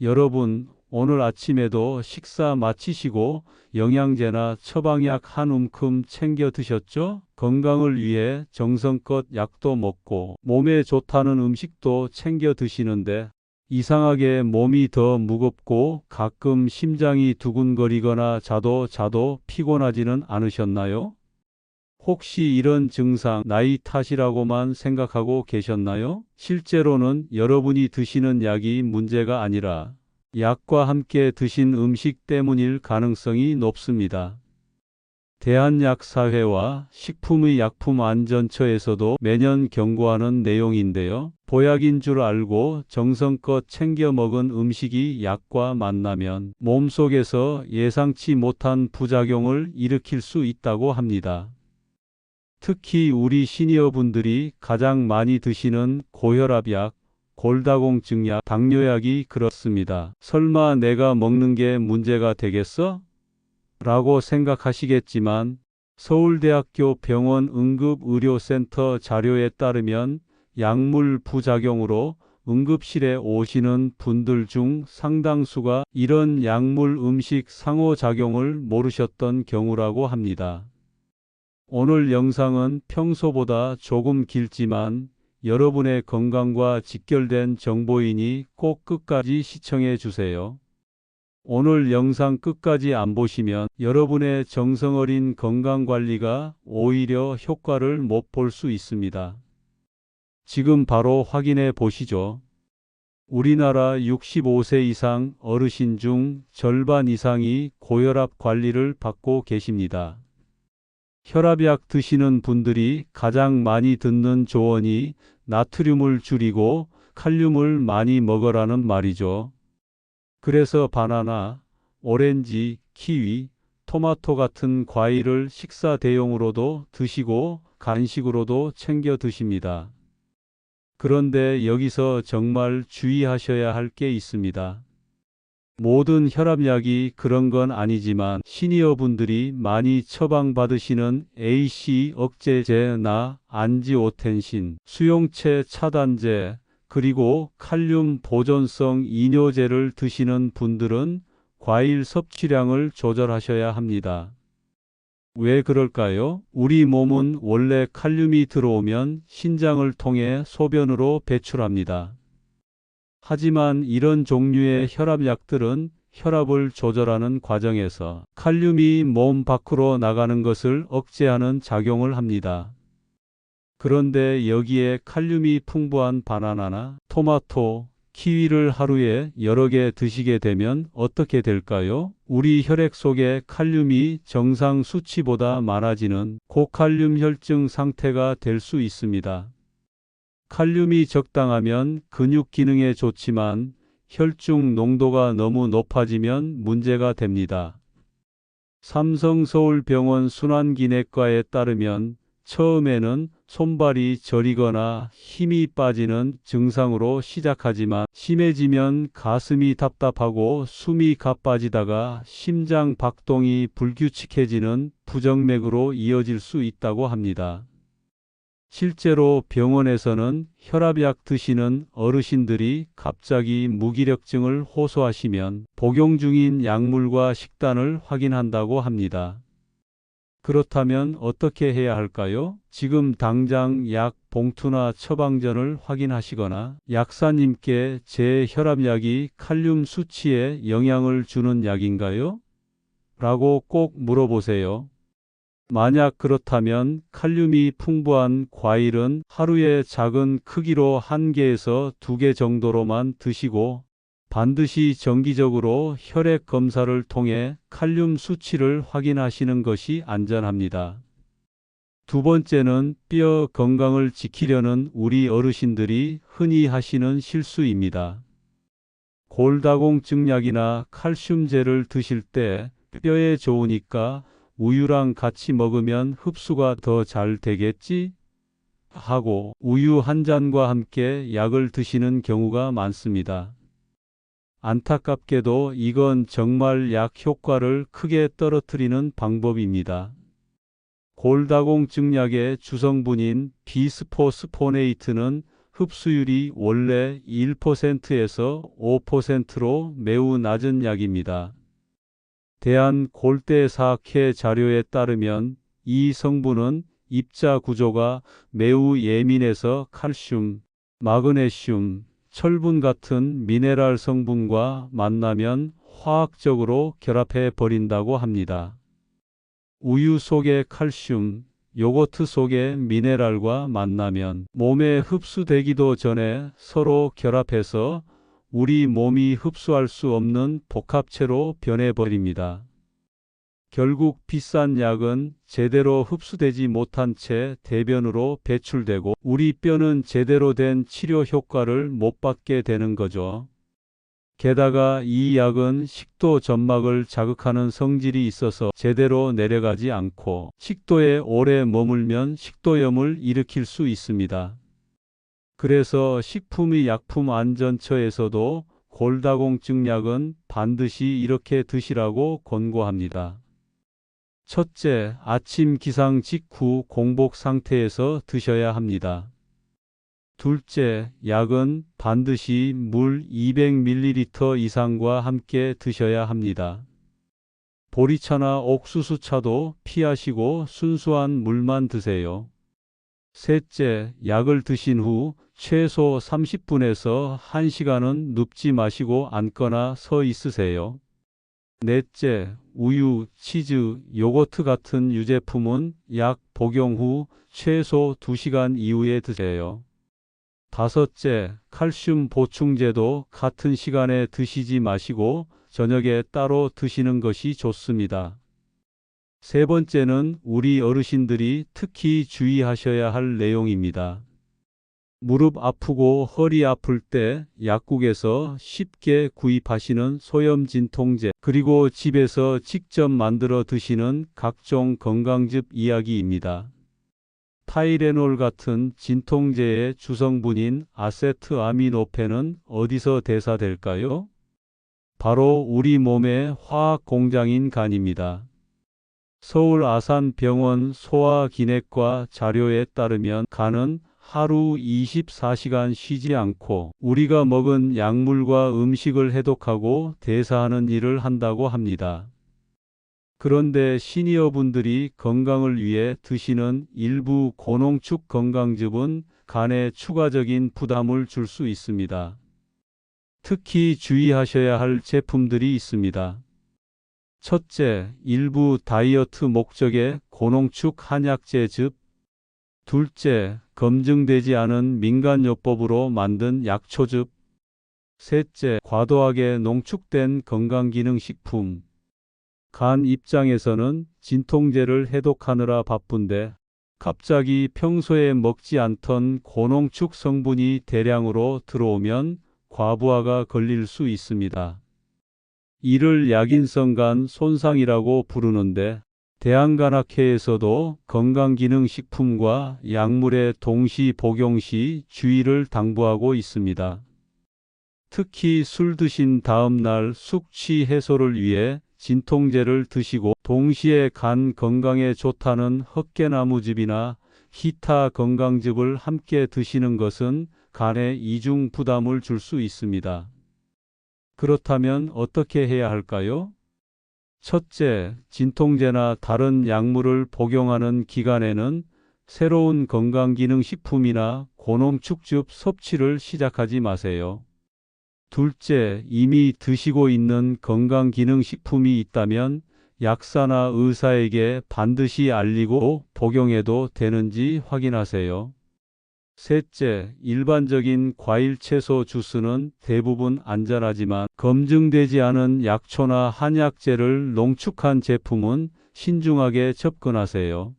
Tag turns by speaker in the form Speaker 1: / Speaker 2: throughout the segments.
Speaker 1: 여러분, 오늘 아침에도 식사 마치시고 영양제나 처방약 한 움큼 챙겨 드셨죠? 건강을 위해 정성껏 약도 먹고 몸에 좋다는 음식도 챙겨 드시는데 이상하게 몸이 더 무겁고 가끔 심장이 두근거리거나 자도 피곤하지는 않으셨나요? 혹시 이런 증상 나이 탓이라고만 생각하고 계셨나요? 실제로는 여러분이 드시는 약이 문제가 아니라 약과 함께 드신 음식 때문일 가능성이 높습니다. 대한약사회와 식품의 약품안전처에서도 매년 경고하는 내용인데요. 보약인 줄 알고 정성껏 챙겨 먹은 음식이 약과 만나면 몸속에서 예상치 못한 부작용을 일으킬 수 있다고 합니다. 특히 우리 시니어분들이 가장 많이 드시는 고혈압약, 골다공증 약, 당뇨약이 그렇습니다. 설마 내가 먹는 게 문제가 되겠어? 라고 생각하시겠지만 서울대학교 병원 응급의료센터 자료에 따르면 약물 부작용으로 응급실에 오시는 분들 중 상당수가 이런 약물 음식 상호작용을 모르셨던 경우라고 합니다. 오늘 영상은 평소보다 조금 길지만 여러분의 건강과 직결된 정보이니 꼭 끝까지 시청해 주세요. 오늘 영상 끝까지 안 보시면 여러분의 정성어린 건강관리가 오히려 효과를 못 볼 수 있습니다. 지금 바로 확인해 보시죠. 우리나라 65세 이상 어르신 중 절반 이상이 고혈압 관리를 받고 계십니다. 혈압약 드시는 분들이 가장 많이 듣는 조언이 나트륨을 줄이고 칼륨을 많이 먹으라는 말이죠. 그래서 바나나, 오렌지, 키위, 토마토 같은 과일을 식사 대용으로도 드시고 간식으로도 챙겨 드십니다. 그런데 여기서 정말 주의하셔야 할 게 있습니다. 모든 혈압약이 그런 건 아니지만 시니어분들이 많이 처방받으시는 AC 억제제나 안지오텐신, 수용체 차단제, 그리고 칼륨 보존성 이뇨제를 드시는 분들은 과일 섭취량을 조절하셔야 합니다. 왜 그럴까요? 우리 몸은 원래 칼륨이 들어오면 신장을 통해 소변으로 배출합니다. 하지만 이런 종류의 혈압약들은 혈압을 조절하는 과정에서 칼륨이 몸 밖으로 나가는 것을 억제하는 작용을 합니다. 그런데 여기에 칼륨이 풍부한 바나나나 토마토, 키위를 하루에 여러 개 드시게 되면 어떻게 될까요? 우리 혈액 속에 칼륨이 정상 수치보다 많아지는 고칼륨 혈증 상태가 될 수 있습니다. 칼륨이 적당하면 근육 기능에 좋지만 혈중 농도가 너무 높아지면 문제가 됩니다. 삼성서울병원 순환기내과에 따르면 처음에는 손발이 저리거나 힘이 빠지는 증상으로 시작하지만 심해지면 가슴이 답답하고 숨이 가빠지다가 심장 박동이 불규칙해지는 부정맥으로 이어질 수 있다고 합니다. 실제로 병원에서는 혈압약 드시는 어르신들이 갑자기 무기력증을 호소하시면 복용 중인 약물과 식단을 확인한다고 합니다. 그렇다면 어떻게 해야 할까요? 지금 당장 약 봉투나 처방전을 확인하시거나 약사님께 제 혈압약이 칼륨 수치에 영향을 주는 약인가요? 라고 꼭 물어보세요. 만약 그렇다면 칼륨이 풍부한 과일은 하루에 작은 크기로 1개에서 2개 정도로만 드시고 반드시 정기적으로 혈액 검사를 통해 칼륨 수치를 확인하시는 것이 안전합니다. 두 번째는 뼈 건강을 지키려는 우리 어르신들이 흔히 하시는 실수입니다. 골다공증 약이나 칼슘제를 드실 때 뼈에 좋으니까 우유랑 같이 먹으면 흡수가 더 잘 되겠지? 하고 우유 한 잔과 함께 약을 드시는 경우가 많습니다. 안타깝게도 이건 정말 약 효과를 크게 떨어뜨리는 방법입니다. 골다공증 약의 주성분인 비스포스포네이트는 흡수율이 원래 1%에서 5%로 매우 낮은 약입니다. 대한골대사학회 자료에 따르면 이 성분은 입자 구조가 매우 예민해서 칼슘, 마그네슘, 철분 같은 미네랄 성분과 만나면 화학적으로 결합해 버린다고 합니다. 우유 속의 칼슘, 요거트 속의 미네랄과 만나면 몸에 흡수되기도 전에 서로 결합해서 우리 몸이 흡수할 수 없는 복합체로 변해버립니다. 결국 비싼 약은 제대로 흡수되지 못한 채 대변으로 배출되고 우리 뼈는 제대로 된 치료 효과를 못 받게 되는 거죠. 게다가 이 약은 식도 점막을 자극하는 성질이 있어서 제대로 내려가지 않고 식도에 오래 머물면 식도염을 일으킬 수 있습니다. 그래서 식품의약품안전처에서도 골다공증 약은 반드시 이렇게 드시라고 권고합니다. 첫째, 아침 기상 직후 공복 상태에서 드셔야 합니다. 둘째, 약은 반드시 물 200ml 이상과 함께 드셔야 합니다. 보리차나 옥수수차도 피하시고 순수한 물만 드세요. 셋째, 약을 드신 후 최소 30분에서 1시간은 눕지 마시고 앉거나 서 있으세요. 넷째, 우유, 치즈, 요거트 같은 유제품은 약 복용 후 최소 2시간 이후에 드세요. 다섯째, 칼슘 보충제도 같은 시간에 드시지 마시고 저녁에 따로 드시는 것이 좋습니다. 세 번째는 우리 어르신들이 특히 주의하셔야 할 내용입니다. 무릎 아프고 허리 아플 때 약국에서 쉽게 구입하시는 소염 진통제, 그리고 집에서 직접 만들어 드시는 각종 건강즙 이야기입니다. 타이레놀 같은 진통제의 주성분인 아세트아미노펜은 어디서 대사될까요? 바로 우리 몸의 화학 공장인 간입니다. 서울 아산병원 소화기내과 자료에 따르면 간은 하루 24시간 쉬지 않고 우리가 먹은 약물과 음식을 해독하고 대사하는 일을 한다고 합니다. 그런데 시니어분들이 건강을 위해 드시는 일부 고농축 건강즙은 간에 추가적인 부담을 줄 수 있습니다. 특히 주의하셔야 할 제품들이 있습니다. 첫째, 일부 다이어트 목적의 고농축 한약제즙. 둘째, 검증되지 않은 민간요법으로 만든 약초즙. 셋째, 과도하게 농축된 건강기능식품. 간 입장에서는 진통제를 해독하느라 바쁜데 갑자기 평소에 먹지 않던 고농축 성분이 대량으로 들어오면 과부하가 걸릴 수 있습니다. 이를 약인성 간 손상이라고 부르는데 대한간학회에서도 건강기능식품과 약물의 동시 복용 시 주의를 당부하고 있습니다. 특히 술 드신 다음 날 숙취 해소를 위해 진통제를 드시고 동시에 간 건강에 좋다는 헛개나무즙이나 기타 건강즙을 함께 드시는 것은 간에 이중 부담을 줄 수 있습니다. 그렇다면 어떻게 해야 할까요? 첫째, 진통제나 다른 약물을 복용하는 기간에는 새로운 건강기능식품이나 고농축즙 섭취를 시작하지 마세요. 둘째, 이미 드시고 있는 건강기능식품이 있다면 약사나 의사에게 반드시 알리고 복용해도 되는지 확인하세요. 셋째, 일반적인 과일 채소 주스는 대부분 안전하지만 검증되지 않은 약초나 한약재를 농축한 제품은 신중하게 접근하세요.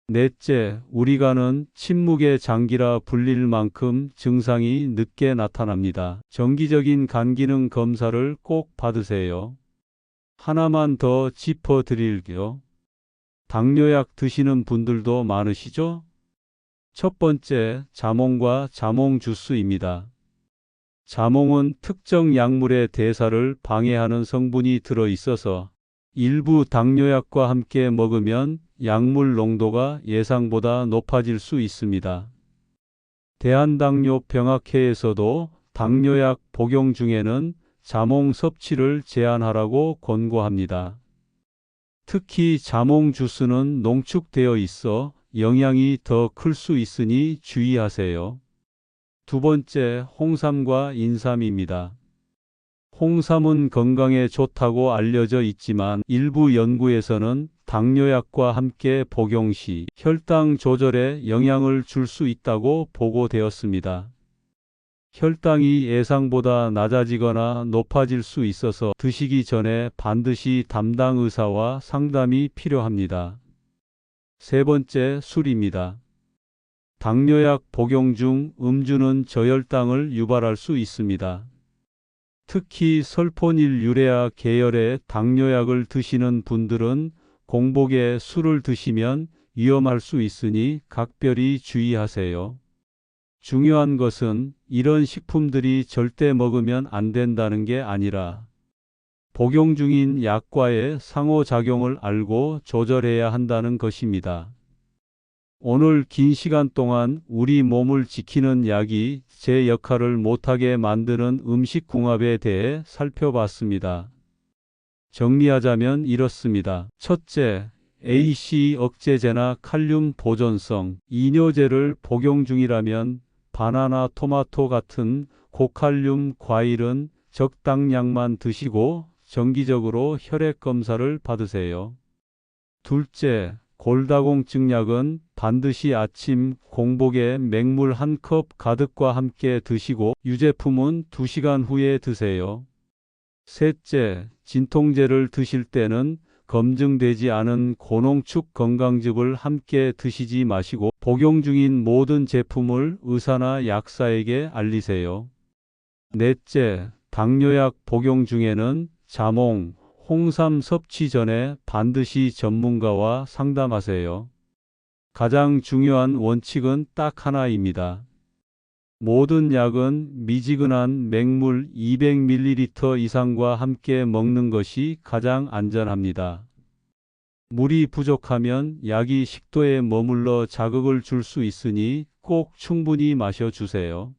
Speaker 1: 넷째, 우리 간은 침묵의 장기라 불릴 만큼 증상이 늦게 나타납니다. 정기적인 간기능 검사를 꼭 받으세요. 하나만 더 짚어드릴게요. 당뇨약 드시는 분들도 많으시죠? 첫 번째, 자몽과 자몽 주스입니다. 자몽은 특정 약물의 대사를 방해하는 성분이 들어있어서 일부 당뇨약과 함께 먹으면 약물 농도가 예상보다 높아질 수 있습니다. 대한당뇨병학회에서도 당뇨약 복용 중에는 자몽 섭취를 제한하라고 권고합니다. 특히 자몽 주스는 농축되어 있어 영향이 더 클 수 있으니 주의하세요. 두 번째, 홍삼과 인삼입니다. 홍삼은 건강에 좋다고 알려져 있지만 일부 연구에서는 당뇨약과 함께 복용 시 혈당 조절에 영향을 줄 수 있다고 보고되었습니다. 혈당이 예상보다 낮아지거나 높아질 수 있어서 드시기 전에 반드시 담당 의사와 상담이 필요합니다. 세 번째, 술입니다. 당뇨약 복용 중 음주는 저혈당을 유발할 수 있습니다. 특히 설포닐 유레아 계열의 당뇨약을 드시는 분들은 공복에 술을 드시면 위험할 수 있으니 각별히 주의하세요. 중요한 것은 이런 식품들이 절대 먹으면 안 된다는 게 아니라 복용 중인 약과의 상호작용을 알고 조절해야 한다는 것입니다. 오늘 긴 시간 동안 우리 몸을 지키는 약이 제 역할을 못하게 만드는 음식궁합에 대해 살펴봤습니다. 정리하자면 이렇습니다. 첫째, AC 억제제나 칼륨 보존성 이뇨제를 복용 중이라면 바나나, 토마토 같은 고칼륨 과일은 적당량만 드시고 정기적으로 혈액 검사를 받으세요. 둘째, 골다공증 약은 반드시 아침 공복에 맹물 1컵 가득과 함께 드시고 유제품은 2시간 후에 드세요. 셋째, 진통제를 드실 때는 검증되지 않은 고농축 건강즙을 함께 드시지 마시고 복용 중인 모든 제품을 의사나 약사에게 알리세요. 넷째, 당뇨약 복용 중에는 자몽, 홍삼 섭취 전에 반드시 전문가와 상담하세요. 가장 중요한 원칙은 딱 하나입니다. 모든 약은 미지근한 맹물 200ml 이상과 함께 먹는 것이 가장 안전합니다. 물이 부족하면 약이 식도에 머물러 자극을 줄 수 있으니 꼭 충분히 마셔주세요.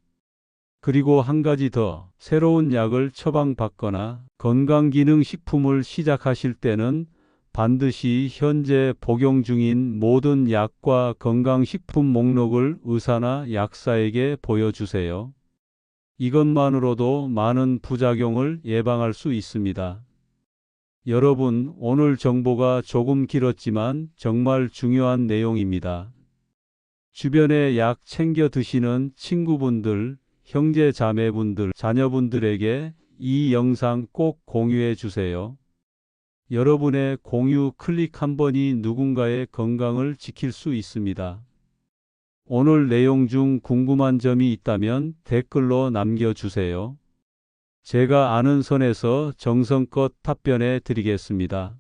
Speaker 1: 그리고 한 가지 더, 새로운 약을 처방받거나 건강기능식품을 시작하실 때는 반드시 현재 복용 중인 모든 약과 건강식품 목록을 의사나 약사에게 보여주세요. 이것만으로도 많은 부작용을 예방할 수 있습니다. 여러분, 오늘 정보가 조금 길었지만 정말 중요한 내용입니다. 주변에 약 챙겨 드시는 친구분들, 형제 자매분들, 자녀분들에게 이 영상 꼭 공유해 주세요. 여러분의 공유 클릭 한 번이 누군가의 건강을 지킬 수 있습니다. 오늘 내용 중 궁금한 점이 있다면 댓글로 남겨주세요. 제가 아는 선에서 정성껏 답변해 드리겠습니다.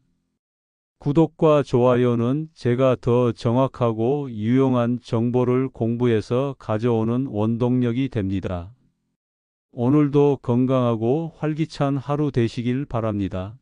Speaker 1: 구독과 좋아요는 제가 더 정확하고 유용한 정보를 공부해서 가져오는 원동력이 됩니다. 오늘도 건강하고 활기찬 하루 되시길 바랍니다.